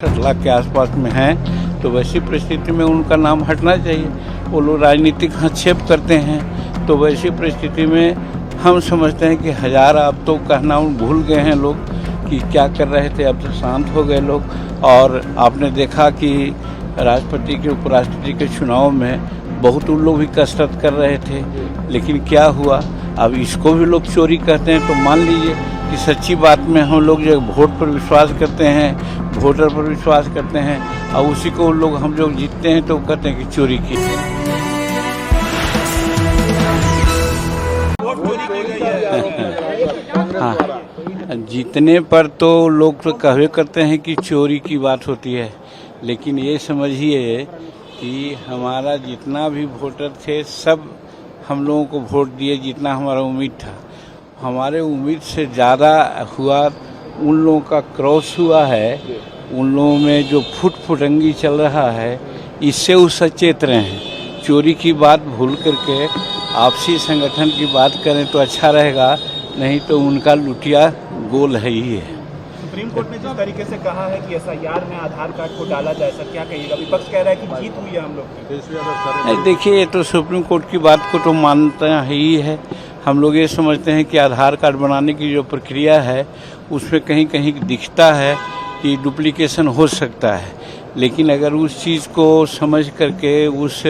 लाख के आसपास में हैं, तो वैसी परिस्थिति में उनका नाम हटना चाहिए। वो लोग राजनीतिक हस्तक्षेप करते हैं, तो वैसी परिस्थिति में हम समझते हैं कि हजार अब तो कहना भूल गए हैं लोग कि क्या कर रहे थे, अब तो शांत हो गए लोग। और आपने देखा कि राष्ट्रपति के उपराष्ट्रपति के चुनाव में बहुत उन लोग भी कसरत कर रहे थे, लेकिन क्या हुआ, अब इसको भी लोग चोरी कहते हैं। तो मान लीजिए कि सच्ची बात में हम लोग जो वोट पर विश्वास करते हैं, वोटर पर विश्वास करते हैं, और उसी को लोग हम लोग जीतते हैं तो कहते हैं कि चोरी की। हाँ, जीतने पर तो लोग तो कहवे करते हैं कि चोरी की बात होती है, लेकिन ये समझिए कि हमारा जितना भी वोटर थे सब हम लोगों को वोट दिए जितना हमारा उम्मीद था। हमारे उम्मीद से ज़्यादा हुआ, उन लोगों का क्रॉस हुआ है, उन लोगों में जो फुटफुटंगी चल रहा है, इससे वो सचेत रहे हैं। चोरी की बात भूल करके आपसी संगठन की बात करें तो अच्छा रहेगा, नहीं तो उनका लुटिया गोल है ही है। सुप्रीम कोर्ट ने जिस तरीके से कहा है कि एसआईआर में आधार कार्ड को डाला जाए, सर क्या कहिएगा? विपक्ष कह रहा है कि जीत हुई है हम लोग की। देखिए, ये तो सुप्रीम कोर्ट की बात को तो मानता ही है। हम लोग ये समझते हैं कि आधार कार्ड बनाने की जो प्रक्रिया है उसमें कहीं कहीं दिखता है कि डुप्लीकेशन हो सकता है, लेकिन अगर उस चीज़ को समझ करके, उस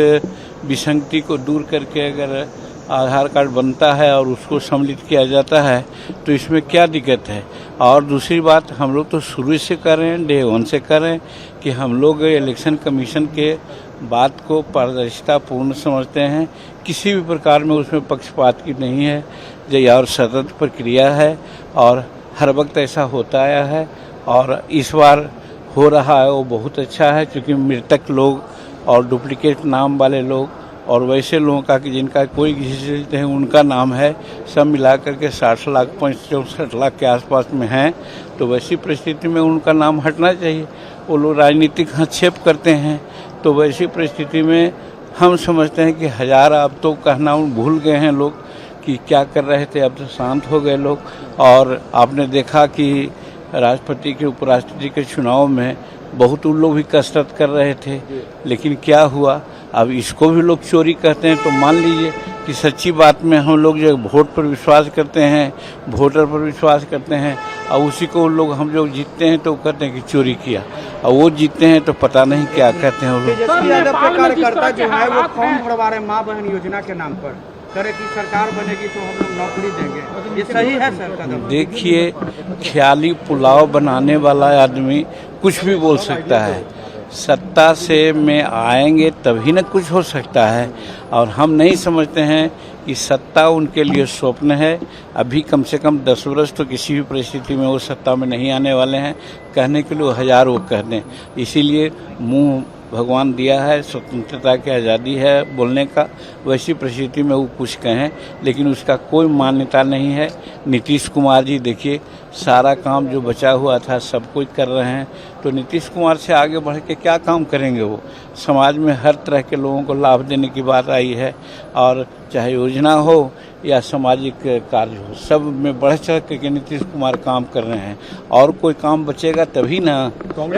विसंगति को दूर करके अगर आधार कार्ड बनता है और उसको सम्मिलित किया जाता है तो इसमें क्या दिक्कत है। और दूसरी बात, हम लोग तो शुरू से कर रहे हैं, डे वन से कर रहे हैं कि हम लोग इलेक्शन कमीशन के बात को पारदर्शितापूर्ण समझते हैं, किसी भी प्रकार में उसमें पक्षपात की नहीं है। यह और सतत प्रक्रिया है और हर वक्त ऐसा होता आया है, और इस बार हो रहा है वो बहुत अच्छा है, क्योंकि मृतक लोग और डुप्लीकेट नाम वाले लोग और वैसे लोगों का कि जिनका कोई किसी है उनका नाम है, सब मिला करके 60 लाख 64 लाख के आसपास में हैं। तो वैसी परिस्थिति में उनका नाम हटना चाहिए। वो लोग राजनीतिक हस्तक्षेप करते हैं, तो वैसी परिस्थिति में हम समझते हैं कि हजार अब तो कहना भूल गए हैं लोग कि क्या कर रहे थे, अब तो शांत हो गए लोग। और आपने देखा कि राष्ट्रपति के उपराष्ट्रपति के चुनाव में बहुत उन लोग भी कसरत कर रहे थे, लेकिन क्या हुआ, अब इसको भी लोग चोरी कहते हैं। तो मान लीजिए कि सच्ची बात में हम लोग जो वोट पर विश्वास करते हैं, वोटर पर विश्वास करते हैं, और उसी को लोग हम लोग जीतते हैं तो कहते हैं कि चोरी किया, और वो जीतते हैं तो पता नहीं क्या कहते हैं वो लोग। कार्यकर्ता जो है वो फॉर्म भरवा रहे माँ बहन योजना के नाम पर, करे कि सरकार बनेगी तो हम लोग नौकरी देंगे, ये सही है सर कदम? देखिए, ख्याली पुलाव बनाने वाला आदमी कुछ भी बोल सकता है। सत्ता से में आएंगे तभी न कुछ हो सकता है, और हम नहीं समझते हैं कि सत्ता उनके लिए स्वप्न है। अभी कम से कम 10 वर्ष तो किसी भी परिस्थिति में वो सत्ता में नहीं आने वाले हैं। कहने के लिए हजार वो कह दें, इसीलिए मुंह भगवान दिया है, स्वतंत्रता की आज़ादी है बोलने का। वैसी परिस्थिति में वो कुछ कहें, लेकिन उसका कोई मान्यता नहीं है। नीतीश कुमार जी देखिए, सारा काम जो बचा हुआ था सब कुछ कर रहे हैं, तो नीतीश कुमार से आगे बढ़ के क्या काम करेंगे? वो समाज में हर तरह के लोगों को लाभ देने की बात आई है, और चाहे योजना हो या सामाजिक कार्य हो, सब में बढ़ चढ़ के नीतीश कुमार काम कर रहे हैं। और कोई काम बचेगा तभी ना। हम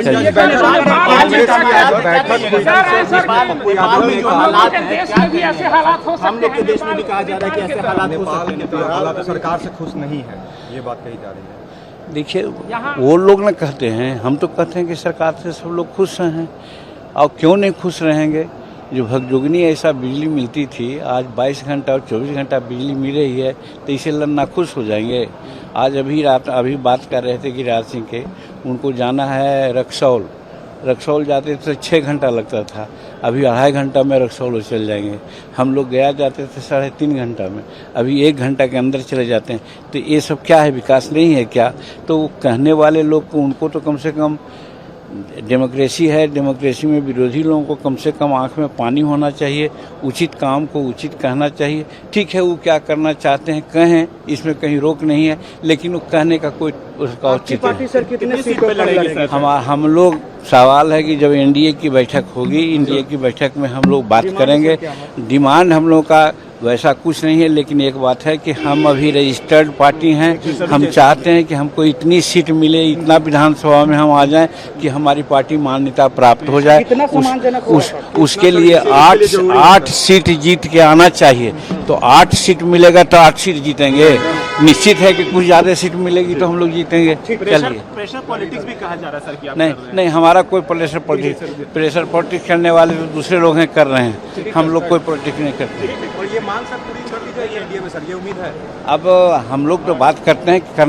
लोग के देश में भी कहा जा रहा है कि ऐसे हालात हो सकते हैं, हालात सरकार से खुश नहीं है, ये बात कही जा रही है। देखिए, वो लोग न कहते हैं, हम तो कहते हैं कि सरकार से सब लोग खुश हैं, और क्यों नहीं खुश रहेंगे। जो भगजोगनी ऐसा बिजली मिलती थी, आज 22 घंटा और 24 घंटा बिजली मिल रही है, तो इसे ना खुश हो जाएंगे। आज अभी बात कर रहे थे गिरिराज सिंह के, उनको जाना है रक्सौल जाते तो 6 घंटा लगता था, अभी 2.5 घंटा में रक्सौल चल जाएंगे। हम लोग गया जाते थे 3.5 घंटा में, अभी 1 घंटा के अंदर चले जाते हैं। तो ये सब क्या है, विकास नहीं है क्या? तो कहने वाले लोग को, उनको तो कम से कम डेमोक्रेसी है, डेमोक्रेसी में विरोधी लोगों को कम से कम आंख में पानी होना चाहिए, उचित काम को उचित कहना चाहिए। ठीक है, वो क्या करना चाहते हैं कहें, इसमें कहीं रोक नहीं है, लेकिन वो कहने का कोई उसका औचित्य नहीं। हम लोग सवाल है कि जब एनडीए की बैठक होगी, एनडीए की बैठक में हम लोग बात करेंगे। डिमांड हम लोग का वैसा कुछ नहीं है, लेकिन एक बात है कि हम अभी रजिस्टर्ड पार्टी हैं। हम चाहते हैं कि हमको इतनी सीट मिले, इतना विधानसभा में हम आ जाएं कि हमारी पार्टी मान्यता प्राप्त हो जाए। कितना सम्मानजनक होगा? उसके लिए 8 सीट जीत के आना चाहिए। तो 8 सीट मिलेगा तो 8 सीट जीतेंगे। निश्चित है कि कुछ ज़्यादा सीट मिलेगी तो हम लोग जीतेंगे। चलिए, प्रेशर पॉलिटिक्स भी कहा जा रहा है सर कि आप नहीं कर रहे हैं। नहीं, हमारा कोई प्रेशर पॉलिटिक्स करने वाले तो दूसरे लोग हैं, कर रहे हैं। हम लोग कोई पॉलिटिक्स नहीं करते। और ये मांग सर पूरी कर दी जाएगी एनडीए में सर, ये उम्मीद है। अब हम लोग तो बात करते हैं कि करना